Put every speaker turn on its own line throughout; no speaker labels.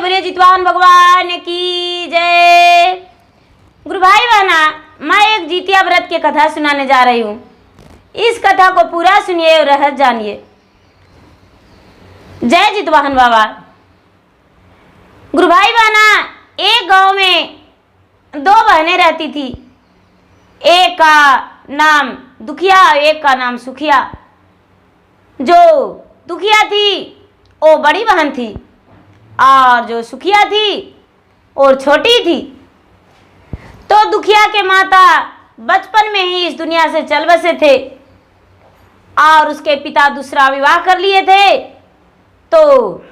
बोलिए जितवान भगवान की जय। गुरु भाई बहना, मैं एक जितिया व्रत की कथा सुनाने जा रही हूँ। इस कथा को पूरा सुनिए और रहस्य जानिए। जय जितवाहन बाबा। गुरु भाई बहना, एक गांव में दो बहनें रहती थी। एक का नाम दुखिया, एक का नाम सुखिया। जो दुखिया थी वो बड़ी बहन थी और जो सुखिया थी और छोटी थी। तो दुखिया के माता बचपन में ही इस दुनिया से चल बसे थे और उसके पिता दूसरा विवाह कर लिए थे। तो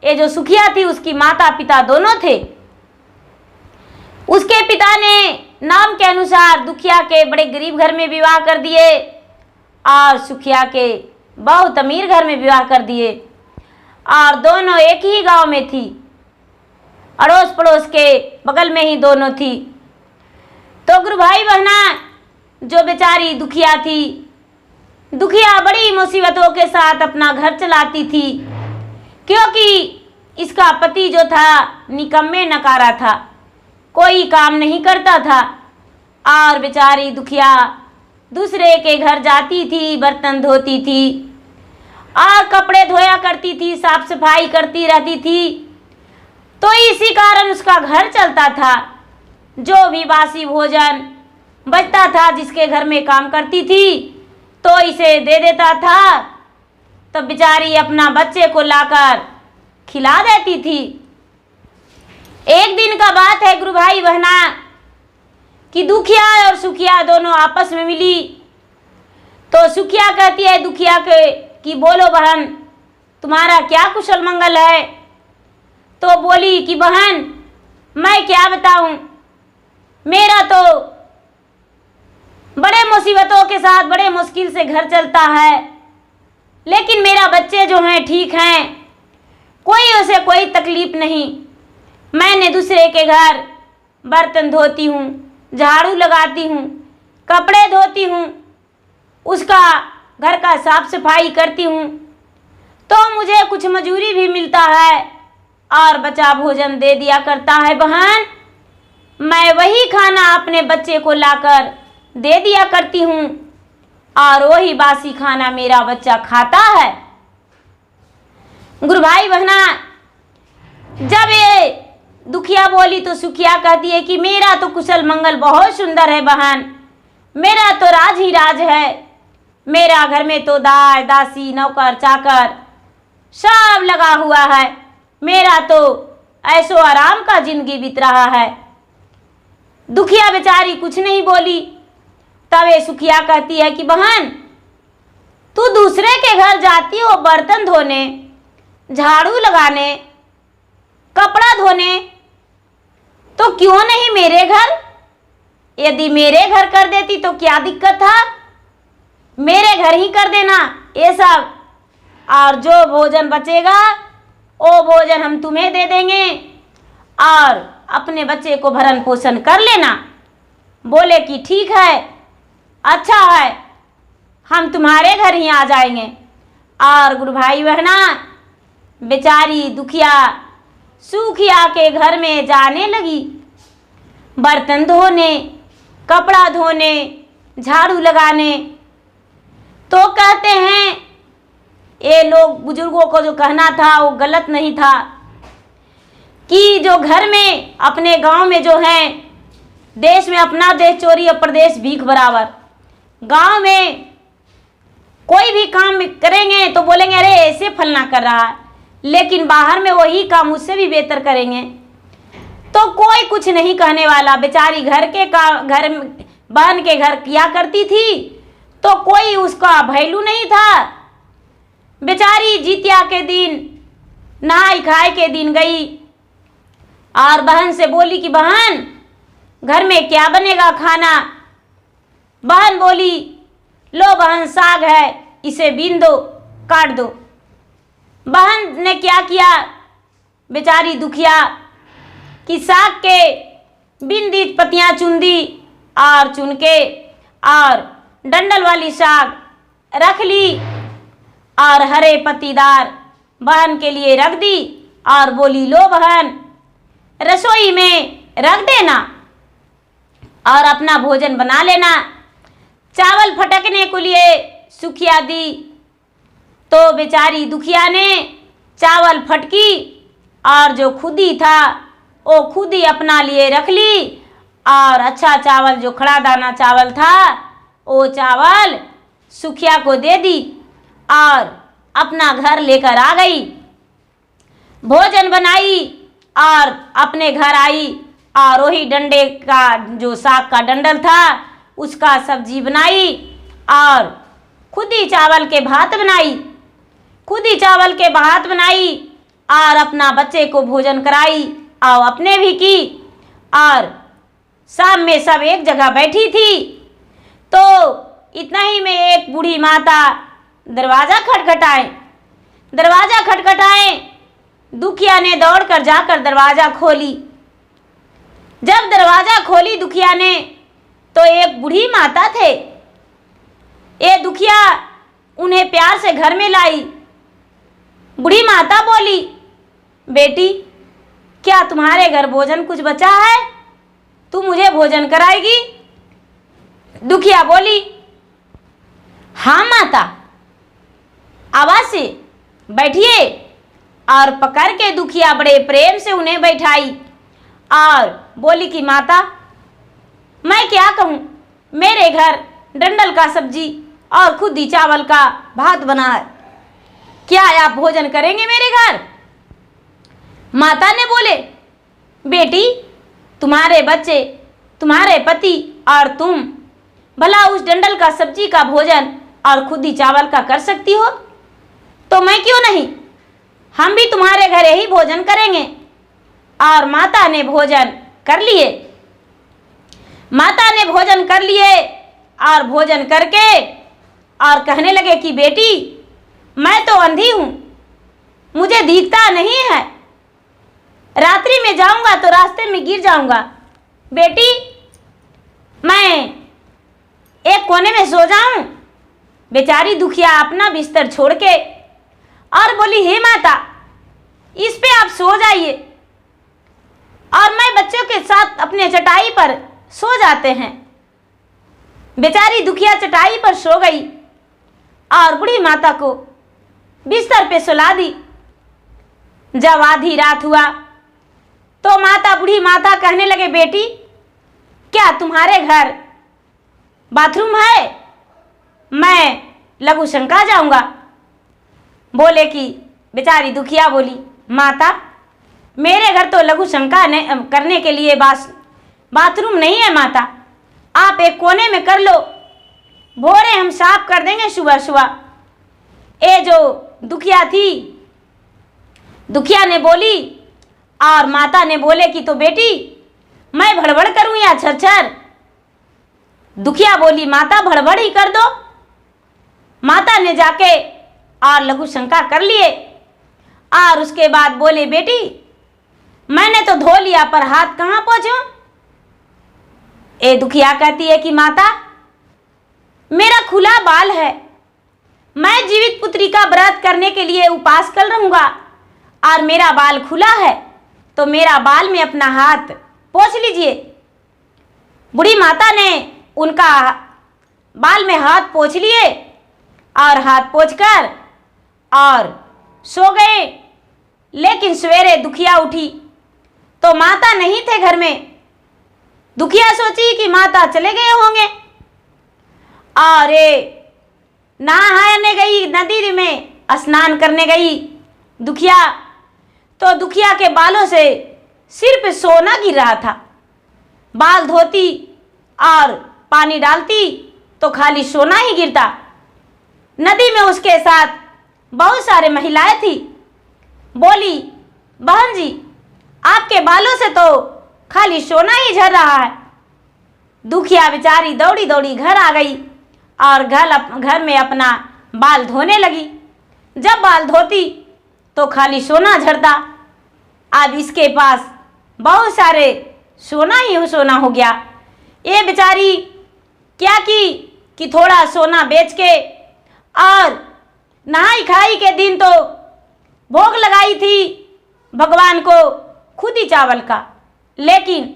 ये जो सुखिया थी उसकी माता पिता दोनों थे। उसके पिता ने नाम के अनुसार दुखिया के बड़े गरीब घर में विवाह कर दिए और सुखिया के बहुत अमीर घर में विवाह कर दिए और दोनों एक ही गांव में थी। अड़ोस पड़ोस के बगल में ही दोनों थी। तो गुरु भाई बहना, जो बेचारी दुखिया थी, दुखिया बड़ी मुसीबतों के साथ अपना घर चलाती थी, क्योंकि इसका पति जो था निकम्मे नकारा था, कोई काम नहीं करता था। और बेचारी दुखिया दूसरे के घर जाती थी, बर्तन धोती थी और कपड़े धोया करती थी, साफ सफाई करती रहती थी। तो इसी कारण उसका घर चलता था। जो भी बासी भोजन बचता था, जिसके घर में काम करती थी, तो इसे दे देता था। तब बेचारी अपना बच्चे को लाकर खिला देती थी। एक दिन का बात है गुरु भाई बहना कि दुखिया और सुखिया दोनों आपस में मिली। तो सुखिया कहती है दुखिया के कि बोलो बहन, तुम्हारा क्या कुशल मंगल है। तो बोली कि बहन, मैं क्या बताऊं, मेरा तो बड़े मुसीबतों के साथ बड़े मुश्किल से घर चलता है, लेकिन मेरा बच्चे जो हैं ठीक हैं, कोई उसे कोई तकलीफ नहीं। मैंने दूसरे के घर बर्तन धोती हूँ, झाड़ू लगाती हूँ, कपड़े धोती हूँ, उसका घर का साफ सफाई करती हूँ, तो मुझे कुछ मजूरी भी मिलता है और बचा भोजन दे दिया करता है बहन। मैं वही खाना अपने बच्चे को लाकर दे दिया करती हूँ और वही बासी खाना मेरा बच्चा खाता है। गुरु भाई बहना, जब ये दुखिया बोली तो सुखिया कहती है कि मेरा तो कुशल मंगल बहुत सुंदर है बहन, मेरा तो राज ही राज है। मेरा घर में तो दाई दासी नौकर चाकर सब लगा हुआ है। मेरा तो ऐसो आराम का जिंदगी बीत रहा है। दुखिया बेचारी कुछ नहीं बोली। तब ये सुखिया कहती है कि बहन, तू दूसरे के घर जाती हो बर्तन धोने, झाड़ू लगाने, कपड़ा धोने, तो क्यों नहीं मेरे घर? यदि मेरे घर कर देती तो क्या दिक्कत था, मेरे घर ही कर देना ये सब, और जो भोजन बचेगा वो भोजन हम तुम्हें दे देंगे और अपने बच्चे को भरण पोषण कर लेना। बोले कि ठीक है, अच्छा है, हम तुम्हारे घर ही आ जाएंगे। और गुरु भाई बहना, बेचारी दुखिया सुखिया के घर में जाने लगी, बर्तन धोने, कपड़ा धोने, झाड़ू लगाने। तो कहते हैं ये लोग बुजुर्गों को जो कहना था वो गलत नहीं था कि जो घर में अपने गांव में जो है, देश में अपना देश चोरी अप्रदेश भीख बराबर। गांव में कोई भी काम करेंगे तो बोलेंगे अरे ऐसे फलना कर रहा है, लेकिन बाहर में वही काम उससे भी बेहतर करेंगे तो कोई कुछ नहीं कहने वाला। बेचारी घर बहन के घर किया करती थी तो कोई उसका वैल्यू नहीं था। बेचारी जितिया के दिन नहाई खाए के दिन गई और बहन से बोली कि बहन, घर में क्या बनेगा खाना। बहन बोली, लो बहन, साग है, इसे बीन दो, काट दो। बहन ने क्या किया, बेचारी दुखिया कि साग के बीन दी, पत्तियां चुन दी और चुन के और डंडल वाली साग रख ली और हरे पत्तीदार बहन के लिए रख दी और बोली, लो बहन, रसोई में रख देना और अपना भोजन बना लेना। चावल फटकने के लिए सुखिया दी तो बेचारी दुखिया ने चावल फटकी और जो खुदी था वो खुद ही अपना लिए रख ली और अच्छा चावल, जो खड़ा दाना चावल था, वो चावल सुखिया को दे दी और अपना घर लेकर आ गई। भोजन बनाई और अपने घर आई और वही डंडे का, जो साग का डंडल था, उसका सब्जी बनाई और खुद ही चावल के भात बनाई, खुद ही चावल के भात बनाई और अपना बच्चे को भोजन कराई और अपने भी की। और शाम में सब एक जगह बैठी थी तो इतना ही में एक बूढ़ी माता दरवाज़ा खटखटाए। दुखिया ने दौड़कर जाकर दरवाज़ा खोली। जब दरवाज़ा खोली दुखिया ने तो एक बूढ़ी माता थे। ये दुखिया उन्हें प्यार से घर में लाई। बूढ़ी माता बोली, बेटी, क्या तुम्हारे घर भोजन कुछ बचा है? तू मुझे भोजन कराएगी? दुखिया बोली, हाँ माता, आवाज से बैठिए। और पकड़ के दुखिया बड़े प्रेम से उन्हें बैठाई और बोली कि माता, मैं क्या कहूँ, मेरे घर डंडल का सब्जी और खुद ही चावल का भात बना है, क्या आप भोजन करेंगे मेरे घर? माता ने बोले, बेटी, तुम्हारे बच्चे, तुम्हारे पति और तुम भला उस डंडल का सब्जी का भोजन और खुद ही चावल का कर सकती हो, तो मैं क्यों नहीं, हम भी तुम्हारे घर ही भोजन करेंगे। और माता ने भोजन कर लिए। माता ने भोजन कर लिए और भोजन करके और कहने लगे कि बेटी, मैं तो अंधी हूँ, मुझे दिखता नहीं है, रात्रि में जाऊंगा तो रास्ते में गिर जाऊंगा। बेटी, मैं एक कोने में सो जाऊं। बेचारी दुखिया अपना बिस्तर छोड़ के और बोली, हे माता, इस पे आप सो जाइए और मैं बच्चों के साथ अपने चटाई पर सो जाते हैं। बेचारी दुखिया चटाई पर सो गई और बूढ़ी माता को बिस्तर पे सुला दी। जब आधी रात हुआ तो बूढ़ी माता कहने लगे, बेटी, क्या तुम्हारे घर बाथरूम है? मैं लघु शंका जाऊंगा। बोले कि बेचारी दुखिया बोली, माता, मेरे घर तो लघु शंका करने के लिए बाथरूम नहीं है माता, आप एक कोने में कर लो, भोरे हम साफ कर देंगे सुबह सुबह। ये जो दुखिया थी, दुखिया ने बोली और माता ने बोले कि तो बेटी, मैं भड़बड़ करूं या छरछर? दुखिया बोली, माता भड़बड़ ही कर दो। माता ने जाके और लघु शंका कर लिए और उसके बाद बोले, बेटी, मैंने तो धो लिया पर हाथ कहाँ पहुँचूं? ए दुखिया कहती है कि माता, मेरा खुला बाल है, मैं जीवित पुत्री का व्रत करने के लिए उपास कर रहूंगा और मेरा बाल खुला है, तो मेरा बाल में अपना हाथ पोंछ लीजिए। बूढ़ी माता ने उनका बाल में हाथ पोंछ लिए और हाथ पोंछकर और सो गए। लेकिन सवेरे दुखिया उठी तो माता नहीं थे घर में। दुखिया सोची कि माता चले गए होंगे और नहाने गई, नदी में स्नान करने गई दुखिया, तो दुखिया के बालों से सिर पे सोना गिर रहा था। बाल धोती और पानी डालती तो खाली सोना ही गिरता। नदी में उसके साथ बहुत सारे महिलाएं थी। बोली, बहन जी, आपके बालों से तो खाली सोना ही झर रहा है। दुखिया बेचारी दौड़ी दौड़ी घर आ गई और घर में अपना बाल धोने लगी। जब बाल धोती तो खाली सोना झरता। अब इसके पास बहुत सारे सोना ही सोना हो गया। ये बेचारी क्या की कि थोड़ा सोना बेच के और नहाई खाई के दिन तो भोग लगाई थी भगवान को खुद ही चावल का। लेकिन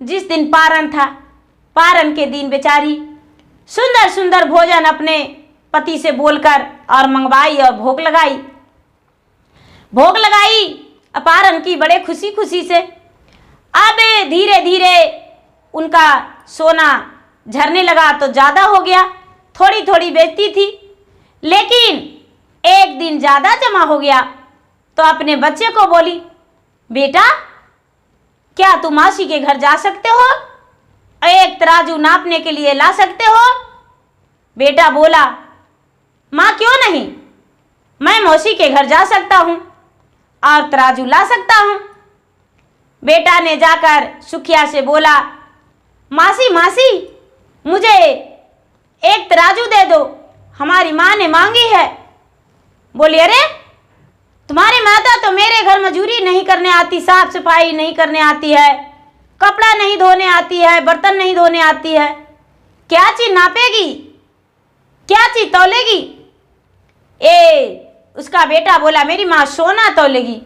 जिस दिन पारण था, पारण के दिन बेचारी सुंदर सुंदर भोजन अपने पति से बोलकर और मंगवाई और भोग लगाई। भोग लगाई, पारण की बड़े खुशी खुशी से। अब धीरे धीरे उनका सोना झरने लगा तो ज़्यादा हो गया, थोड़ी थोड़ी बेचती थी। लेकिन एक दिन ज़्यादा जमा हो गया तो अपने बच्चे को बोली, बेटा क्या तुम मासी के घर जा सकते हो, एक तराजू नापने के लिए ला सकते हो? बेटा बोला, माँ क्यों नहीं, मैं मौसी के घर जा सकता हूँ और तराजू ला सकता हूँ। बेटा ने जाकर सुखिया से बोला, मासी मासी मुझे एक तराजू दे दो, हमारी माँ ने मांगी है। बोली, अरे तुम्हारी माता तो मेरे घर मजूरी नहीं करने आती, साफ सफाई नहीं करने आती है, कपड़ा नहीं धोने आती है, बर्तन नहीं धोने आती है, क्या चीज नापेगी, क्या चीज तौलेगी? उसका बेटा बोला, मेरी माँ सोना तौलेगी।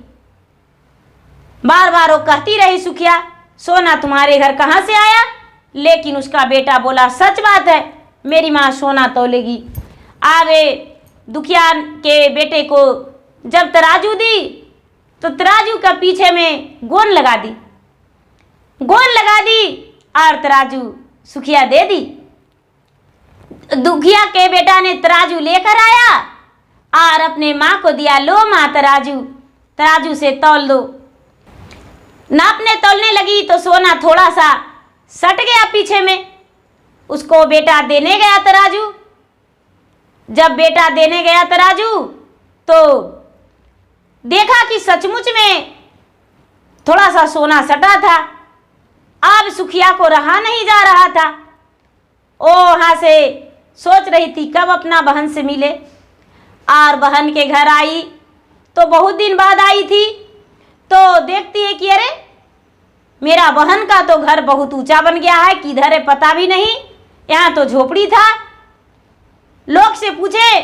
बार बार वो कहती रही सुखिया, सोना तुम्हारे घर कहाँ से आया? लेकिन उसका बेटा बोला, सच बात है, मेरी माँ सोना तौलेगी। आगे दुखिया के बेटे को जब तराजू दी तो तराजू का पीछे में गोंद लगा दी, गोंद लगा दी और तराजू सुखिया दे दी। दुखिया के बेटा ने तराजू लेकर आया और अपने माँ को दिया, लो माँ तराजू, तराजू से तौल दो। नापने तौलने लगी तो सोना थोड़ा सा सट गया पीछे में। उसको बेटा देने गया तराजू। जब बेटा देने गया तराजू तो देखा कि सचमुच में थोड़ा सा सोना सटा था। अब सुखिया को रहा नहीं जा रहा था। ओ वहाँ से सोच रही थी कब अपना बहन से मिले, और बहन के घर आई तो बहुत दिन बाद आई थी। तो देखती है कि अरे मेरा बहन का तो घर बहुत ऊंचा बन गया है, किधर है पता भी नहीं, यहाँ तो झोपड़ी था। लोग से पूछे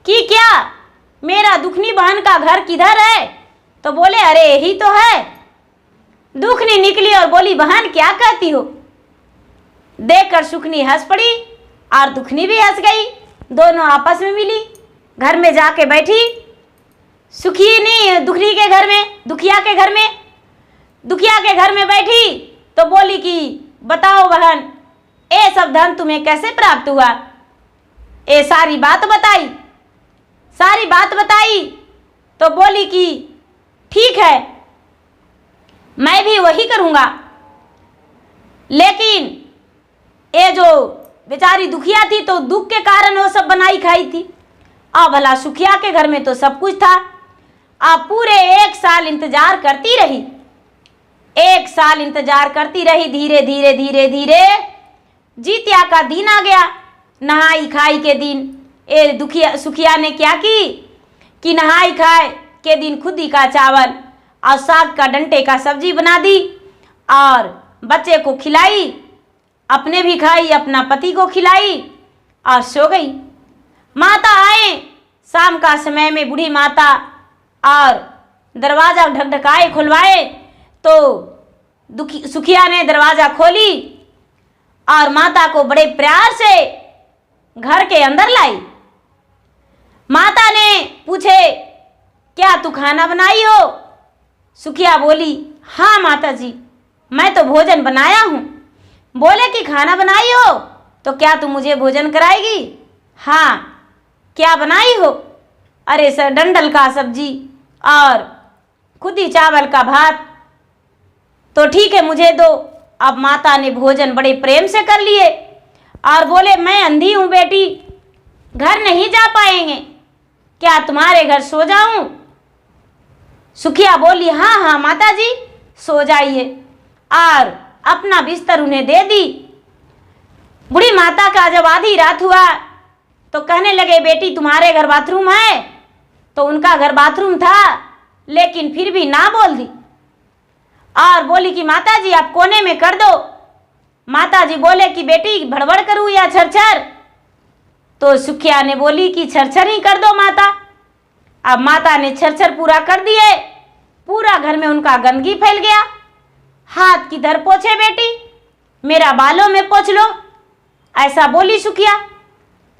कि क्या मेरा दुखनी बहन का घर किधर है, तो बोले अरे यही तो है। दुखनी निकली और बोली, बहन क्या कहती हो? देखकर सुखनी हंस पड़ी और दुखनी भी हंस गई, दोनों आपस में मिली। घर में जाके बैठी सुखनी दुखनी के घर में, दुखिया के घर में, दुखिया के घर में बैठी तो बोली कि बताओ बहन, ये सब धन तुम्हें कैसे प्राप्त हुआ? ये सारी बात बताई, सारी बात बताई तो बोली कि ठीक है मैं भी वही करूँगा। लेकिन ये जो बेचारी दुखिया थी तो दुख के कारण वो सब बनाई खाई थी। अब भला सुखिया के घर में तो सब कुछ था। अब पूरे 1 साल इंतजार करती रही, 1 साल इंतजार करती रही। धीरे धीरे धीरे धीरे जीतिया का दिन आ गया, नहाई खाई के दिन। सुखिया ने क्या कि नहाई खाए के दिन खुदी का चावल और साग का डंटे का सब्जी बना दी और बच्चे को खिलाई, अपने भी खाई, अपना पति को खिलाई और सो गई। माता आए शाम का समय में, बूढ़ी माता, और दरवाज़ा ढकढकाए खुलवाए तो सुखिया ने दरवाज़ा खोली और माता को बड़े प्यार से घर के अंदर लाई। माता ने पूछे, क्या तू खाना बनाई हो? सुखिया बोली, हाँ माता जी, मैं तो भोजन बनाया हूँ। बोले कि खाना बनाई हो तो क्या तू मुझे भोजन कराएगी? हाँ, क्या बनाई हो? अरे सर, डंडल का सब्जी और खुदी चावल का भात। तो ठीक है, मुझे दो। अब माता ने भोजन बड़े प्रेम से कर लिए और बोले, मैं अंधी हूँ बेटी, घर नहीं जा पाएंगे, क्या तुम्हारे घर सो जाऊं? सुखिया बोली, हाँ हाँ माता जी, सो जाइए, और अपना बिस्तर उन्हें दे दी। बूढ़ी माता का जब आधी रात हुआ तो कहने लगे, बेटी तुम्हारे घर बाथरूम है? तो उनका घर बाथरूम था, लेकिन फिर भी ना बोल दी और बोली कि माता जी आप कोने में कर दो। माता जी बोले कि बेटी भड़बड़ करूँ या छरछर? तो सुखिया ने बोली कि छरछर ही कर दो माता। अब माता ने छरछर पूरा कर दिए पूरा घर में उनका गंदगी फैल गया। हाथ किधर पोछे बेटी, मेरा बालों में पोछ लो, ऐसा बोली सुखिया।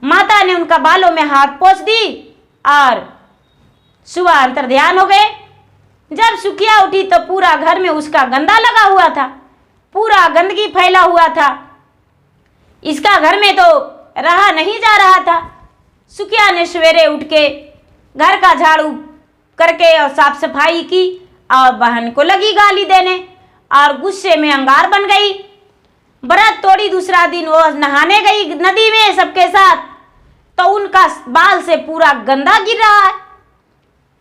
माता ने उनका बालों में हाथ पोछ दी और सुबह अंतर्ध्यान हो गए। जब सुखिया उठी तो पूरा घर में उसका गंदा लगा हुआ था, पूरा गंदगी फैला हुआ था। इसका घर में तो रहा नहीं जा रहा था। सुखिया ने सवेरे उठ के घर का झाड़ू करके और साफ सफाई की और बहन को लगी गाली देने और गुस्से में अंगार बन गई। व्रत तोड़ी दूसरा दिन वो नहाने गई नदी में सबके साथ, तो उनका बाल से पूरा गंदा गिर रहा है।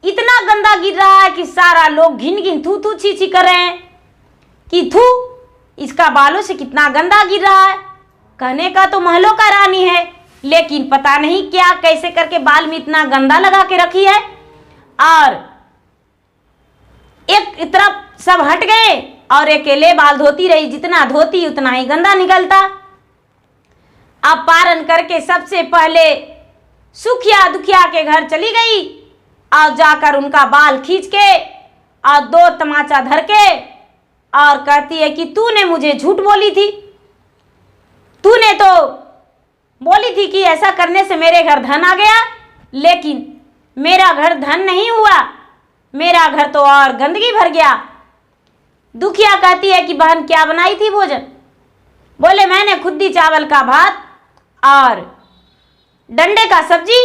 इतना गंदा गिर रहा है कि सारा लोग घिन घिन थू थू छी छी कर रहे हैं कि थू, इसका बालों से कितना गंदा गिर रहा है। कहने का तो महलों का रानी है, लेकिन पता नहीं क्या कैसे करके बाल में इतना गंदा लगा के रखी है। और एक तरफ सब हट गए और अकेले बाल धोती रही, जितना धोती उतना ही गंदा निकलता। अब पारण करके सबसे पहले सुखिया दुखिया के घर चली गई और जाकर उनका बाल खींच के और 2 तमाचा धर के और कहती है कि तूने मुझे झूठ बोली थी, तूने तो बोली थी कि ऐसा करने से मेरे घर धन आ गया, लेकिन मेरा घर धन नहीं हुआ, मेरा घर तो और गंदगी भर गया। दुखिया कहती है कि बहन क्या बनाई थी भोजन? बोले मैंने खुद्दी चावल का भात और डंडे का सब्जी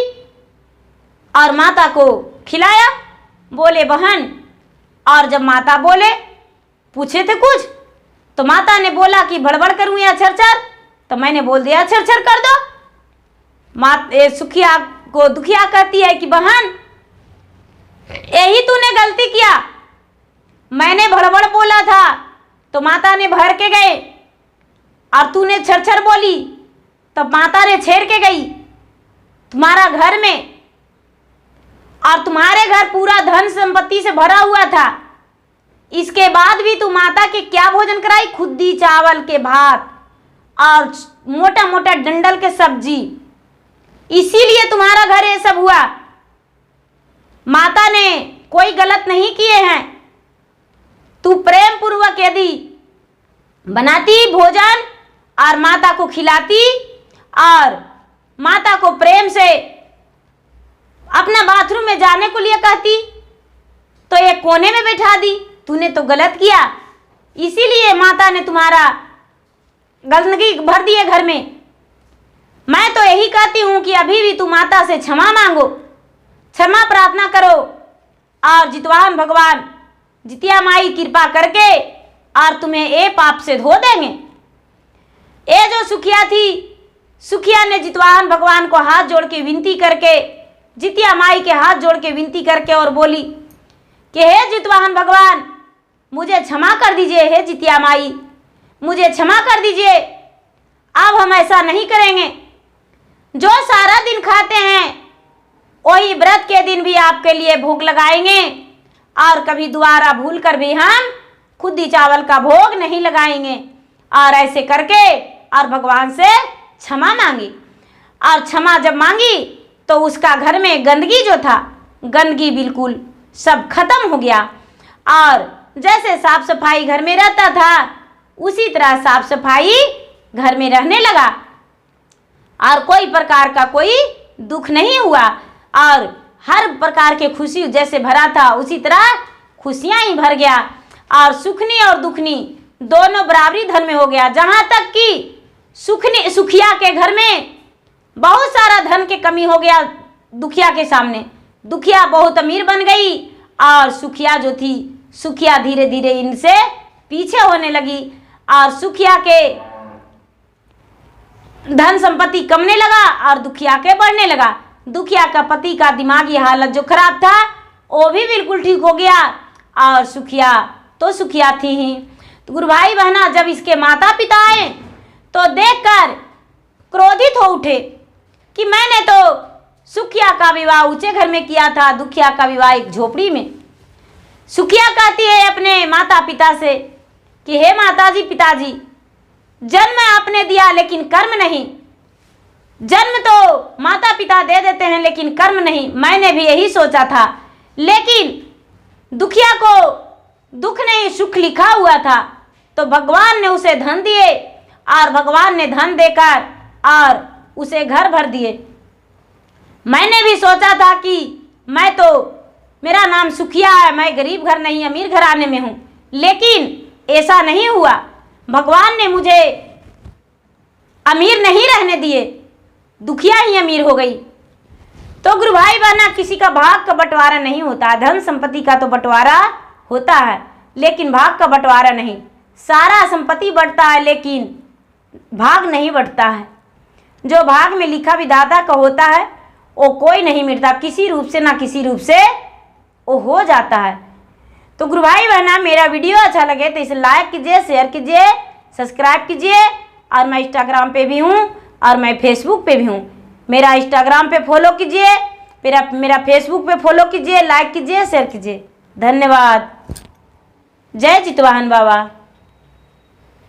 और माता को खिलाया। बोले बहन, और जब माता बोले पूछे थे कुछ तो माता ने बोला कि भड़बड़ करूं या छरछर, तो मैंने बोल दिया छरछर कर दो। सुखिया को दुखिया कहती है कि बहन यही तूने गलती किया, मैंने भड़बड़ बोला था तो माता ने भर के गए और तूने छरछर बोली तब माता ने छेड़ के गई तुम्हारा घर में, और तुम्हारे घर पूरा धन संपत्ति से भरा हुआ था। इसके बाद भी तू माता के क्या भोजन कराई? खुद्दी चावल के भात और मोटा मोटा डंडल के सब्जी, इसीलिए तुम्हारा घर ये सब हुआ। माता ने कोई गलत नहीं किए हैं। तू प्रेम पूर्वक यदि बनाती भोजन और माता को खिलाती और माता को प्रेम से अपना बाथरूम में जाने को लिए कहती तो एक कोने में बैठा दी, तूने तो गलत किया, इसीलिए माता ने तुम्हारा गंदगी भर दिए घर में। मैं तो यही कहती हूं कि अभी भी तू माता से क्षमा मांगो, क्षमा प्रार्थना करो और जितवाहन भगवान जितिया माई कृपा करके और तुम्हें ये पाप से धो देंगे। ये जो सुखिया थी, सुखिया ने जितवाहन भगवान को हाथ जोड़ के विनती करके, जितिया माई के हाथ जोड़ के विनती करके और बोली कि हे जितवाहन भगवान मुझे क्षमा कर दीजिए, हे जितिया माई मुझे क्षमा कर दीजिए, अब हम ऐसा नहीं करेंगे। जो सारा दिन खाते हैं वही व्रत के दिन भी आपके लिए भोग लगाएंगे और कभी दोबारा भूल कर भी हम खुद्दी चावल का भोग नहीं लगाएंगे। और ऐसे करके और भगवान से क्षमा मांगी, और क्षमा जब मांगी तो उसका घर में गंदगी जो था, गंदगी बिल्कुल सब खत्म हो गया। और जैसे साफ सफाई घर में रहता था उसी तरह साफ सफाई घर में रहने लगा और कोई प्रकार का कोई दुख नहीं हुआ और हर प्रकार के खुशी जैसे भरा था उसी तरह खुशियां ही भर गया। और सुखनी और दुखनी दोनों बराबरी धन में हो गया। जहां तक कि सुखिया के घर में बहुत सारा धन के कमी हो गया दुखिया के सामने, दुखिया बहुत अमीर बन गई और सुखिया जो थी, सुखिया धीरे धीरे इनसे पीछे होने लगी और सुखिया के धन संपत्ति कमने लगा और दुखिया के बढ़ने लगा। दुखिया का पति का दिमागी हालत जो खराब था वो भी बिल्कुल ठीक हो गया और सुखिया तो सुखिया थी ही। तो गुरु भाई बहना, जब इसके माता पिता आए तो देखकर क्रोधित हो उठे कि मैंने तो सुखिया का विवाह ऊंचे घर में किया था, दुखिया का विवाह एक झोपड़ी में। सुखिया कहती है अपने माता पिता से कि हे माताजी पिताजी, जन्म आपने दिया लेकिन कर्म नहीं। जन्म तो माता पिता दे देते हैं लेकिन कर्म नहीं। मैंने भी यही सोचा था, लेकिन दुखिया को दुख नहीं सुख लिखा हुआ था, तो भगवान ने उसे धन दिए और भगवान ने धन देकर और उसे घर भर दिए। मैंने भी सोचा था कि मैं तो, मेरा नाम सुखिया है, मैं गरीब घर नहीं अमीर घराने में हूँ, लेकिन ऐसा नहीं हुआ। भगवान ने मुझे अमीर नहीं रहने दिए, दुखिया ही अमीर हो गई। तो गुरु भाई बहना, किसी का भाग का बंटवारा नहीं होता। धन संपत्ति का तो बंटवारा होता है, लेकिन भाग का बंटवारा नहीं। सारा संपत्ति बढ़ता है, लेकिन भाग नहीं बढ़ता है। जो भाग में लिखा विधाता का होता है वो कोई नहीं मिटता, किसी रूप से ना किसी रूप से वो हो जाता है। तो गुरु भाई बहना, मेरा वीडियो अच्छा लगे तो इसे लाइक कीजिए, शेयर कीजिए, सब्सक्राइब कीजिए। और मैं इंस्टाग्राम पे भी हूँ और मैं फेसबुक पे भी हूँ। मेरा इंस्टाग्राम पे फॉलो कीजिए, मेरा फेसबुक पे फॉलो कीजिए, लाइक कीजिए, शेयर कीजिए। धन्यवाद। जय चितवाहन बाबा।